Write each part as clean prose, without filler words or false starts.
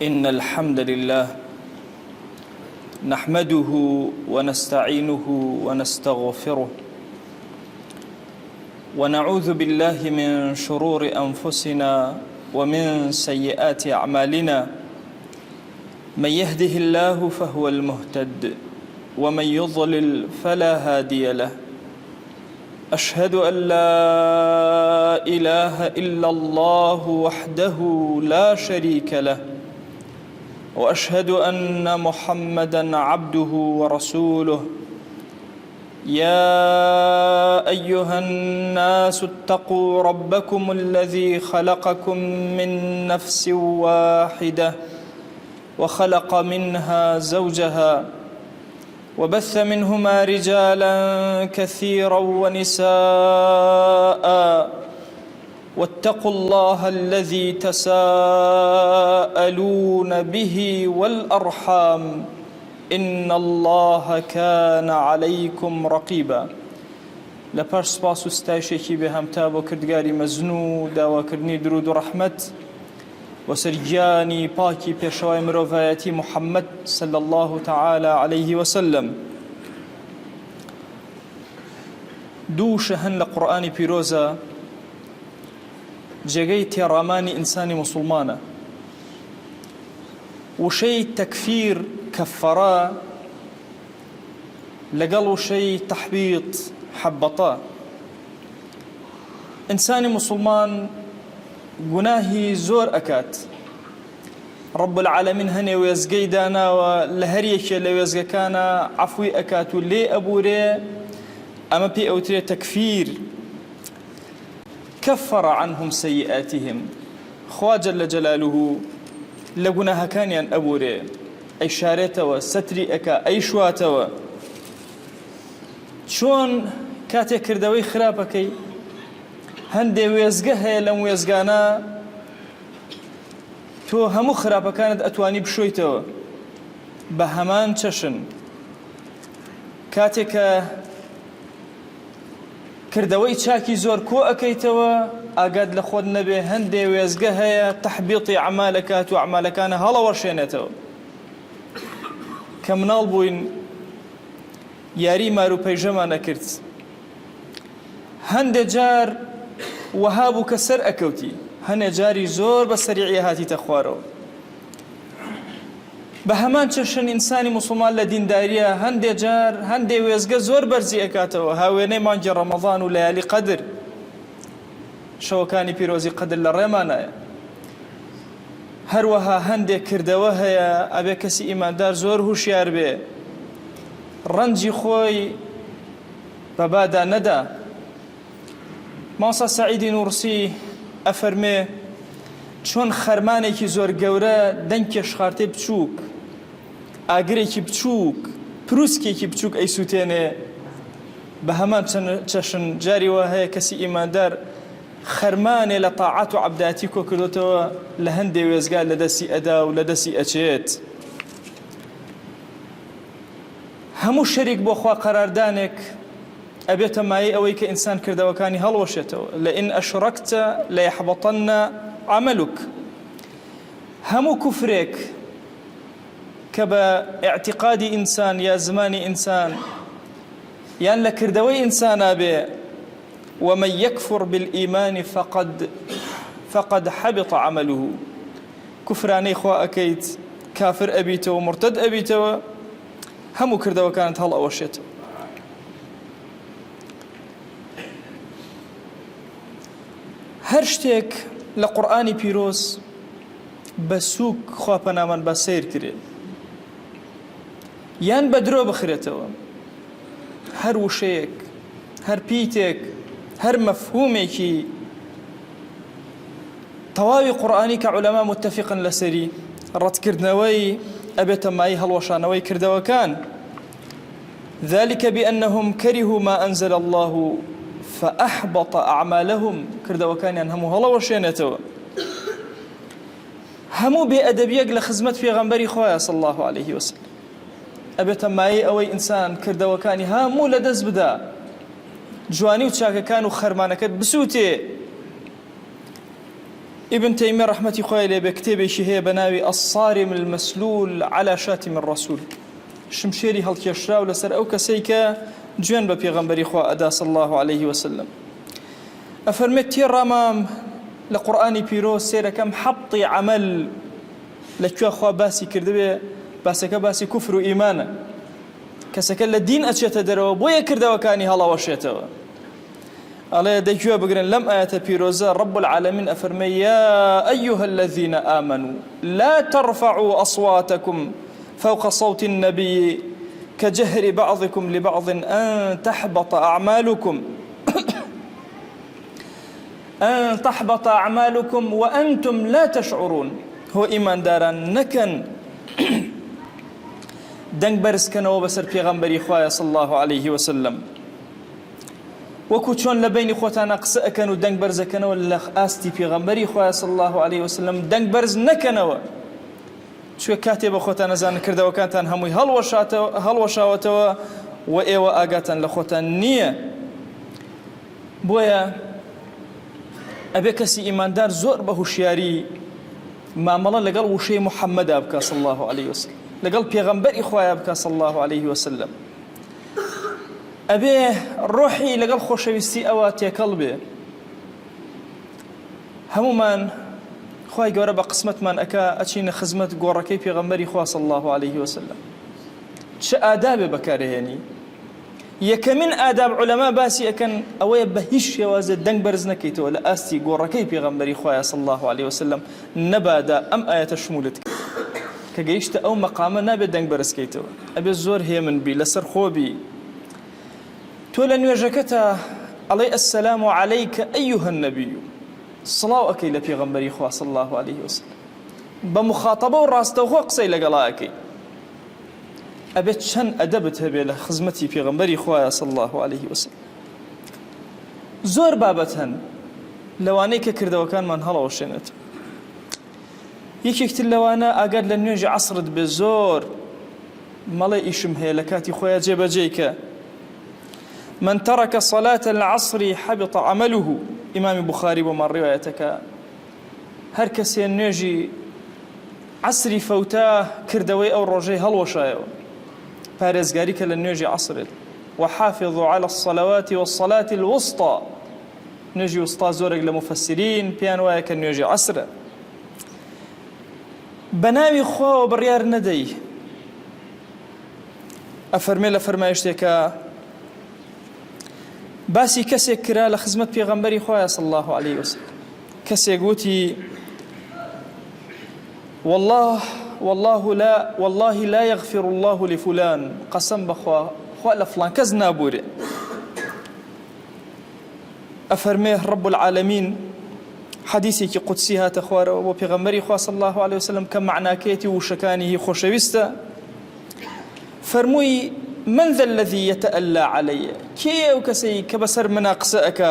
إن الحمد لله نحمده ونستعينه ونستغفره ونعوذ بالله من شرور أنفسنا ومن سيئات أعمالنا. من يهده الله فهو المهتد ومن يضلل فلا هادي له. أشهد أن لا إله إلا الله وحده لا شريك له، وأشهد أن محمدًا عبده ورسوله. يا أيها الناس اتقوا ربكم الذي خلقكم من نفس واحدة وخلق منها زوجها وبث منهما رجالا كثيرا ونساء، واتقوا الله الذي تساءلون به والأرحام إن الله كان عليكم رقيبا. لپاش سپاس و ستایشێکی بێهەمتا بۆ کردگاری مەزنوو داواکردنی درود و ڕەحمەت و سەرگیانی پاکی پێشەوای مرۆڤایەتی محەممەد صلی الله تعالى عليه وسلم. دوو شەهەن لە قورئانی پیرۆزە جێگەی تێڕامانی ئینسانی موسڵمانە. وشەی تەکفیر کەفەرە لەگەڵ وشەی تەحبیط حەبەطە. ئینسانی موسڵمان گوناهی زۆر ئەکات. رب العالمین هەنێ وێزگەی داناوە لە هەر یەکێ لە وێزگەکانە عەفوی ئەکات و لێ ئەبورێ. ئەمە پێی ئەوترێت تەکفیر. كفر عنهم سيئاتهم، خوا جل جلاله لقناها كان ين أبوري أي شارتوا ستري أكا أي شواتوا شون كاتي كردوي خرابكي هندي ويزقها لم ويزقانا تو همو خرابة كانت أتواني بشويتوا بهمان تشن كاتي کردەوەی چاکی زۆر کۆ ئەەکەیتەوە ئاگاد لە خۆت نەبێ هەندێ وێزگە هەیە تەحبیطی عەمالەکات و عەمالەکانە هەڵەوەشێنێتەوە کە مناڵ بووین یاری مار و پەیژەمان نەکرد. هەندێ جار وەها بوو کە سەر ئەکەوتی، هەندێ جاری زۆر بە سەریعی هاتیتە خوارەوە. بە هەمان چەشن ئینسانی موسڵمان لە دینداریە هەندێ جار هەندێ وێزگە زۆر بەرزی ئەکاتەوە. هاوێنەی مانگی ڕەمەضان و لەیالی قەدر، شەوەکانی پیرۆزی قەدر لە ڕێمانایە. هەروەها هەندێک کردەوە هەیە ئەبێ کەسی ئیماندار زۆر هوشیار بێ ڕەنجی خۆی بەبادا نەدا. مامۆستا سەعیدی نوورسی ئەفەرمێ چۆن خەرمانێکی زۆر گەورە دەنگ کێشخارتێ بچووک، ئاگرێکی بچووک، پرووسکێکی بچووک ئەیسووتێنێ، بە هەمان چەشن جاری وا هەیە کەسی ئیماندار خەرمانێ لە تاعات و عەبداتی کۆ کردوتەوە لە هەندێ وێزگا لە دەستی ئەدا و لە دەستی ئەچێت. هەموو شەریک بۆ خوا قەراردانێک ئەبێتە مایەی ئەوەی کە ئینسان کردەوەکانی هەڵوەشێتەوە. لئین ئەشڕەکتە لەیەحبەطەنە عملك. همو كفرك كبا اعتقاد إنسان يا زمان إنسان يعني لكردوي إنسان أبي. ومن يكفر بالإيمان فقد حبط عمله. كفراني خوا أكيد كافر أبيته ومرتد أبيته همو كردوا كانت هلا وشيته. هرشتك لقرآنی پیرۆز بە سووک خواپەنامان بە سیر کرێ یان بە درۆ بخرێتەوە. هەر وشەیەک، هەر پیتێک، هەر مەفهومێکی تەواوی قورئانی کە عولەما متفقن لەسەری ڕەتکردنەوەی ئەبێتە مای هەڵوەشانەوەی کردەوەکان. ذلك بأنهم كرهوا ما أنزل الله فأحبط أعمالهم. كردوا يعني همو هلا وشينتوا همو بأدبيك لخدمة في غنبري خويا صلى الله عليه وسلم. أبيت ماي أوي إنسان كردوا كان همو لدز بدا جواني وتشاكا كانوا خرمانكت بسوتي ابن تيمية رحمة خواه لي بكتابي شهية بناوي الصارم المسلول على شاتم الرسول شمشيري هل كيشراو لسر أو كسيكا جوان ببيغمبري خواه أدا صلى الله عليه وسلم أفرمت رمام لقرآني بيروز سيرا كم حبطي عمل لكوا خواه باسي كردبه باسكا باسي كفر وإيمانا كسكا لدين أتشيت دروا بويا كردوا كاني هلا وشيتوا الله يدجوا بقرن لم آية بيروزا رب العالمين أفرمي يا أيها الذين آمنوا لا ترفعوا أصواتكم فوق صوت النبي كجهر بعضكم لبعض أن تحبط أعمالكم أن تحبط أعمالكم وأنتم لا تشعرون هو إيمان دارا نكن دنگ برز كنوا بسر پیغمبری خواه صلى الله عليه وسلم وكو چون لبين خوتانا قصة كانوا دنگ برز كنوا لخ آستي پیغمبری خواه صلى الله عليه وسلم دنگ برز نكنوا شو كاتب خوتانا زان كرده وكانتان هموي هل وشاوتوا وإيوا آقاتان لخوتان نية بويا أبي كسي إيمان دار زور بهوشياري ما ملا لقال وشي محمد أبكى صلى الله عليه وسلم لقال بيغمبر إخوة أبكى صلى الله عليه وسلم أبي روحي لقال خوشويستي أواتي قلبي همومان خواهي قورا بقسمة من أكا أتشين خزمة قوركي بيغمبر إخوة صلى الله عليه وسلم شا آداب بكارهيني يكمن آداب علماء باسي أكن أوي بهش يوازد دنگ برز نكيتو ولا آستي قوركي بيغمبر إخوة صلى الله عليه وسلم نبادا أم آية شمولتك كجيشت أو مقامة نابي دنگ برز كيتو أبي الزور هي من بي لسر خوبي تولا نيوجكتا علي السلام عليك أيها النبي صلاة أكي لبيغمبر إخوة صلى الله عليه وسلم بمخاطبة وراسته وخو قصي لقلا أكي أبي شن أدبتها بلا خزمتي بيغمبر إخوة صلى الله عليه وسلم زور بابتهن لوانيك كرده وكان من هلا وشينت يكيكت اللوانا أقاد لنيوجي عصرد بزور مالي إيشم هي لكاتي خويا جيبا جيكا من ترك صلاة العصر حبط عمله إمام بخاري ومن روايتك هركسي النيوجي عصري فوتاه كردوي أو روجي هل وشايو بارزقاري كالنيوجي عصر وحافظوا على الصلوات والصلاة الوسطى نيوجي وسطى زورق لمفسرين بيانوايا كالنيوجي عصر بناوي خوا وبريار ندي أفرمي لفرمايشتك باسي كسي كرا لخزمة بيغمبري خوا صلى الله عليه وسلم كسي قوتي والله لا يغفر الله لفلان قسم بخوا لفلان كزنا بوري أفرميه رب العالمين حديثي كي قدسي هات أخوار وبيغمبري خوا صلى الله عليه وسلم كم معنى كيتي وشكانه خوشويستا فرموي من ذا الذي يتألى علي كي وكسي كبسر مناقسأك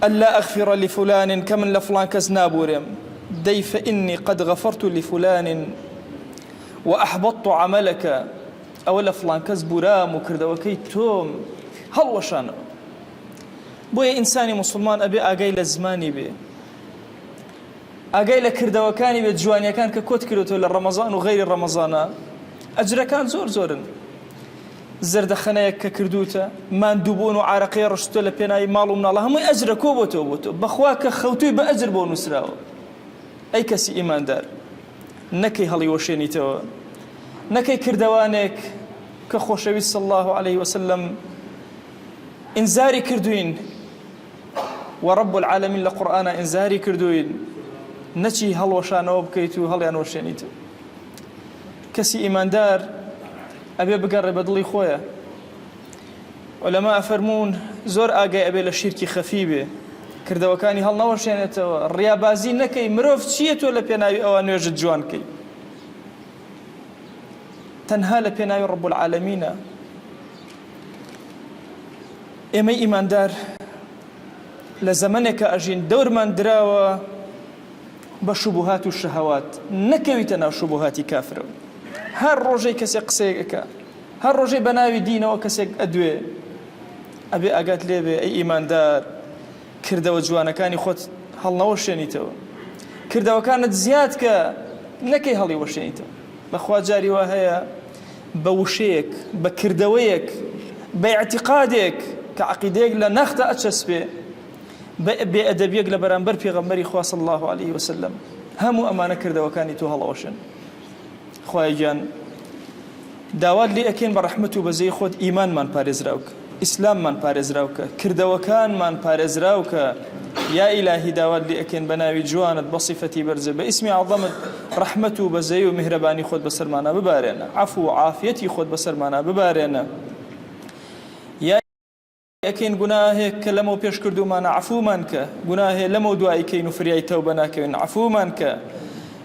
ألا أغفر لفلان كمن لفلان كزنا بوري دي فإني قد غفرت لفلان وأحبطت عملك أولا فلان كزبرام وكرد وكي توم هل وشانه بويا إنساني مسلمان أبي أقاي لزماني بي أقاي لكرد وكاني بجواني كان ككوت كيلوتو للرمضان وغير الرمضان أجر كان زورن زرد خنايك ككردوتا ما ندوبون وعارقي رشتو لبيناي مالو من الله هم أجر كوبوتو بخواك خوتوي بأجر بونسراو أي كسي إيمان دار نكي هلي وشيني تو نكي كردوانك كخوشوي صلى الله عليه وسلم إنزاري كردوين ورب العالمين لقرآن إنزاري كردوين نشي هل وشانو بكيتو هل أنا وشيني تو كسي إيمان دار أبي بقرب أضلي خويا علماء فرمون زور آقاي أبي للشركي خفيبه كردوكاني هل نوشينتو الريابازي نكي مروف تشيتو لبيناوي أو نوجد جوانكي تنها لبيناوي رب العالمين إمي إيمان دار لزمنك أجين دور من دراوة بشبهات الشهوات نكويتنا شبهات كافر هر روجي كسي قسيك هر روجي بناوي دينه وكسي أدوي أبي أقات لي بي أي إيمان دار كردەوە جوانەکانی خۆت هەڵنەوەشێنیتەوە کردەوەکانت زیاد کە نەکەی هەڵی وەشێنیتەوە بەخوا جاری وا هەیە بە وشەیەک بە کردەوەیەک بە اعتقادێک کە عەقیدەیەک لە نەختە ئەچەسپێ بێ ئەدەبیەک لە بەرامبەر پێغەمبەری خوا صلی الله عليه وسلم هەموو ئەمانە کردەوەکانی تۆ هەڵەوەشن خوای گیان داوات لێ ئەکەین بە ڕەحمەت و بەزەی خۆت ئیمانمان پارێزراوکە ئیسلاممان پارێزراوکە کردەوەکانمان پارێزراوکە یا ئیلاهی داوات لێ ئەکەین بە ناوی جوانت بە صیفەتی بەرزە بە ئیسمی عەظەمت ڕەحمەت و بەزەی و میهرەبانی خۆت بەسەرمانە ببارێنە عەفو و عافیەتی خۆت بەسەرمانە ببارێنە یا ئەکەین گوناهێک کە لەمەوە پێش کردومانە عەفومان کە گوناهێ لەمەوە دوایی کەین و فریای تەوبە ناکەوین عەفومان کە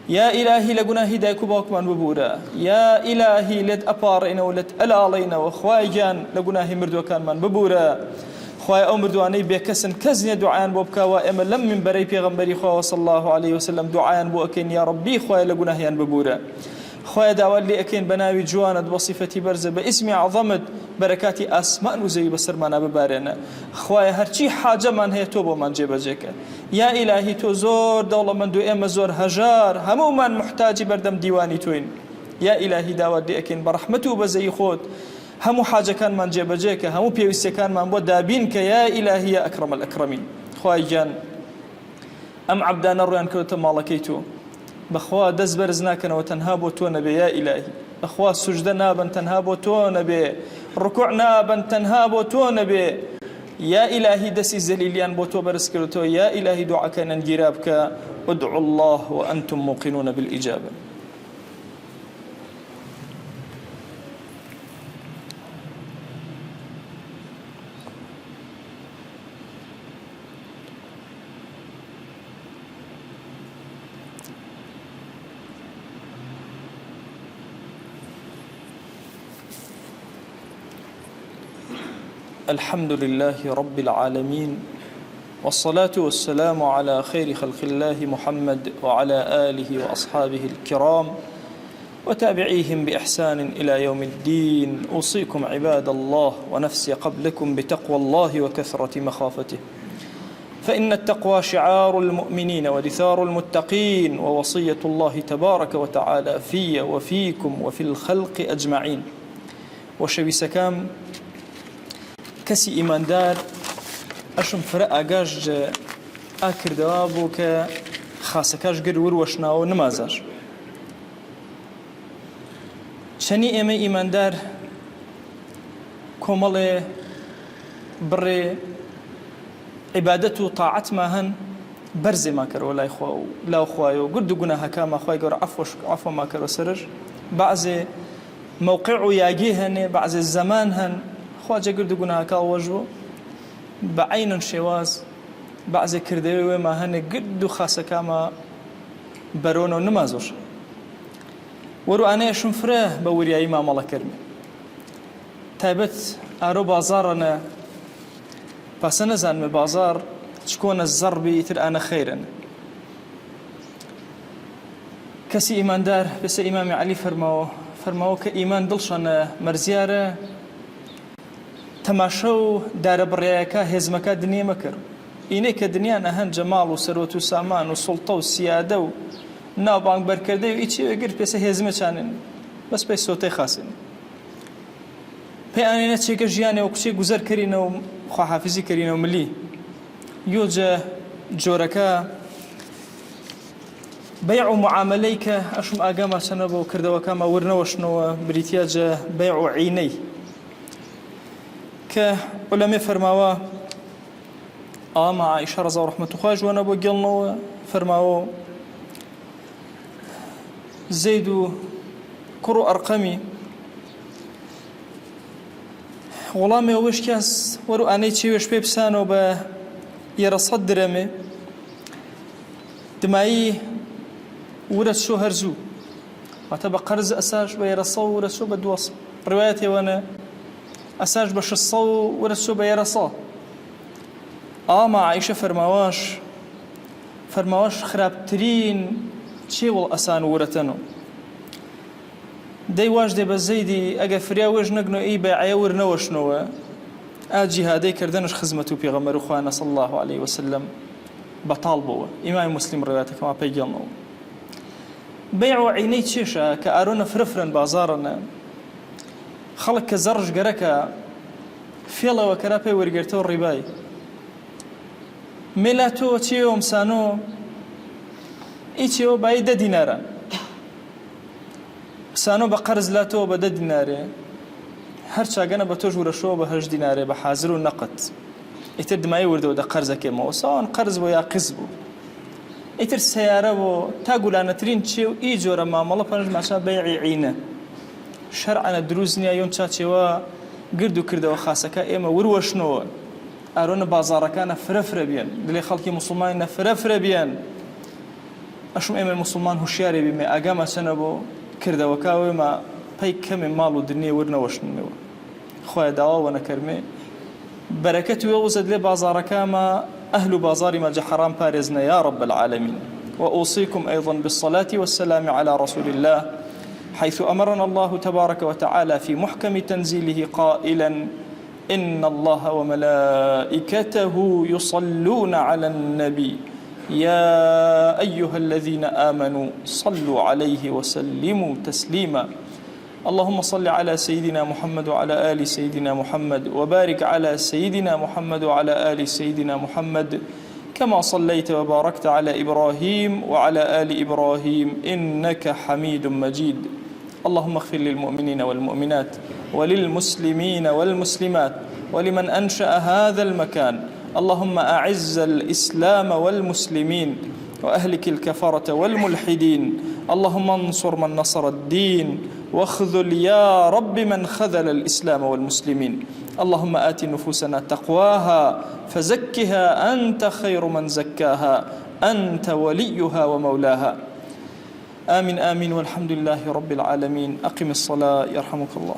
یا ئیلاهی لە گوناهی دایک و باوکمان ببوورە یا ئیلاهی لێت ئەپاڕێنەوە لێت ئەلاڵێنەوە خوای گیان لە گوناهی مردوەکانمان ببوورە خوای ئەو مردوانەی بێکەسن کەس نییە دوعایان بۆ بکەوە ئێمە لەم منبەرەی پێغەمبەری خوا صلی الله عليه وسلم دوعایان بۆ ئەکەین یا ڕەبی خوای لە گوناهیان ببوورە خوای داوات لێ ئەکەین بە ناوی جوانت بە صیفەتی بەرزە بە ئیسمی عەظەمت بەرەکاتی ئاسمان و زەوی بەسەرمانە ببارێنە خوای هەرچی حاجەمان هەیە تۆ بۆمان جێبەجێکە یا ئیلاهی تۆ زۆر دەوڵەمەند و ئێمە زۆر هەژار هەموومان محتاجی بەردەم دیوانی تۆین یا ئیلاهی داوات لێ ئەکەین بە ڕەحمەت و بەزەی خۆت هەموو حاجەکانمان جێبەجێکە هەموو پێویستەکانمان بۆ دابین کە یا ئیلاهی یا ئەکرەم الئەکرەمین خوای گیان ئەم عەبدانە ڕویان کردوتە ماڵەکەی تۆ بەخوا دەست بەرز ناکەنەوە تەنها بۆ تۆ نەبێ یا ئیلاهی بەخوا سوژدە نابن تەنها بۆ تۆ نەبێ ڕکوع نابن تەنها بۆ تۆ نەبێ یا ئیلاهی دەستی زەلیلیان بۆ تۆ بەرز کردوتەوە یا ئیلاهی دوعاکەیان گیرا بکە ادعوا الله وأنتم موقنون بالإجابة الحمد لله رب العالمين والصلاة والسلام على خير خلق الله محمد وعلى آله وأصحابه الكرام وتابعيهم بإحسان إلى يوم الدين أوصيكم عباد الله ونفسي قبلكم بتقوى الله وكثرة مخافته فإن التقوى شعار المؤمنين ودثار المتقين ووصية الله تبارك وتعالى في وفيكم وفي الخلق أجمعين وشوي سكام کەسی ئیماندار ئەشم فرە ئاگاش ئاکردەوە بۆ کە خاسەکەش گر وروەشناوە نمازاش چەنی ئێمە ئیماندار کۆمەڵێ بڕێ عیبادەت و تاعەتمان هەن بەرزێمان کردەوە لای خوا و لاو خوایەوە گرد و گوناهەکانمان خوای گەورە عەفومان کردەوە سەرش بەعزێ موقع و یاگی هەنێ بەعزێ زەمان هەن خواجە گرد و گوناهەکە وەژوە بە عەینەن شێواز بەعزێ کردەوەی وێمە هەنێ گرد و خاسەکانمە بەرۆنەوە نمازۆش وەرو ئانەیەشم فرە بە وریایی مامەڵەکردن تایبەت ئارۆ بازاڕەنە پاسە نەزانمە بازار چکۆنە زەڕبی ئیتر ئانە خەیرن کەسی ئیماندار بەسە ئیمامی عەلی فەرماوە کە ئیمان دڵشانە مەرزیارە تەماشە و دارە بڕیایەکە هێزمەکە دنیە مەکرد ئینەی کە دنیان ئەهەن جەماڵ و سەرۆت و سامان و سوڵتە و سیادە و ناوبانگ بەرکردەی و ئیچی وەگر پێسە هێزمەچانن بەس پێی سۆتەی خاسن پێی ئانێنە چێکە ژیانێ و کچێک گوزەر کردینە و خواحافیزی کردینە و ملی یۆجە جۆرەکە بەیع و معاملەی کە ئەشم ئاگاما چەنە بۆ کردەوەکەمە ورنەوەشنەوە بریتیاجە بەیع و عینەی کە عولەمێ فەرماوە ئەمە عائیشە ڕەزا و ڕەحمەت خوای جوانە بۆ گێڵنەوە فەرماوە زەید و کوڕ و ئەرقەمی وەڵامێ ئەوەش کەس وەرو ئانەی چێوێش پێ بسانەوە بە 100 درەمێ دمایی ورە چۆ هەرزوو واتە بە قەرز ئەساش بە 100 ورە چۆ بە 200 ڕوایەتێوەنە ئەساش بە 600 ورە چۆ بە 100 ئاما عایشە فەرماوەش خراپترین چێوەڵ ئەسان ورەتەنەوە دەی واش دێ بە زەیدی ئەگە فریا وێژ نەگنەوە ئەی بەیعە ورنەوەشنەوە ئا جیهادەی کردنش خزمەت و پێغەمبەر خوانە صلی الله عليه وسلم بەتاڵ بووە ئیمامی مسلم ڕێواتەکەمان پێیگەڵنەوە بەیع و عینەی چێشە کە ئارۆنە فرەفرن بازاڕنە خەڵک کە زەڕژ گەرەکە فێڵەوە کەرا پێی وەرگرتەوە ڕیبای مێلا تۆ چێوە ئەمسانۆ ئیچێوە بای 10 دینارە سانۆ بە قەرز لا تۆ بە 10 دینارێ هەر چاگەنە بە تۆ ژوورەشەوە بە 8 دینارێ بە حازر و نەقەت ئیتر دمایی وردەوە دە قەرزەکەمەوە ساوان قەرز بۆ یا قز بوو ئیتر سیارە بۆ تا گولانەترین چێ و ئی جۆرە مامەڵە پەنج ماشا بەیعی عینە شەرعەنە دروست نییە یۆن چاچێوە گرد و کردەوە خاسەکە ئێمە وروەشنەوە ئارۆنە بازاڕەکانە فرەفرە بێن دلێ خەڵکی مسلمانە فرەفرە بێن ئەشم ئێمە مسلمان هوشیارێ بێمێ ئاگامە چەنە بۆ کردەوەکاوێمە پەی کەمێ ماڵ و دنیە وەرنەوەشنەوە خۆی داواوە نەکەرمێ بەرەکەت وێوزت لێ بازاڕەکەمە أهل بازار ملجأ حرام بارزنا يا رب العالمين وأوصيكم أيضا بالصلاة والسلام على رسول الله حيث أمرنا الله تبارك وتعالى في محكم تنزيله قائلا إن الله وملائكته يصلون على النبي يا أيها الذين آمنوا صلوا عليه وسلموا تسليما اللهم صل على سيدنا محمد وعلى آل سيدنا محمد وبارك على سيدنا محمد وعلى آل سيدنا محمد كما صليت وباركت على إبراهيم وعلى آل إبراهيم إنك حميد مجيد اللهم اغفر للمؤمنين والمؤمنات وللمسلمين والمسلمات ولمن أنشأ هذا المكان اللهم أعز الإسلام والمسلمين وأهلك الكفرة والملحدين اللهم انصر من نصر الدين واخذل يا رب من خذل الإسلام والمسلمين اللهم آت نفوسنا تقواها فزكها أنت خير من زكاها أنت وليها ومولاها آمين آمين والحمد لله رب العالمين أقم الصلاة يرحمك الله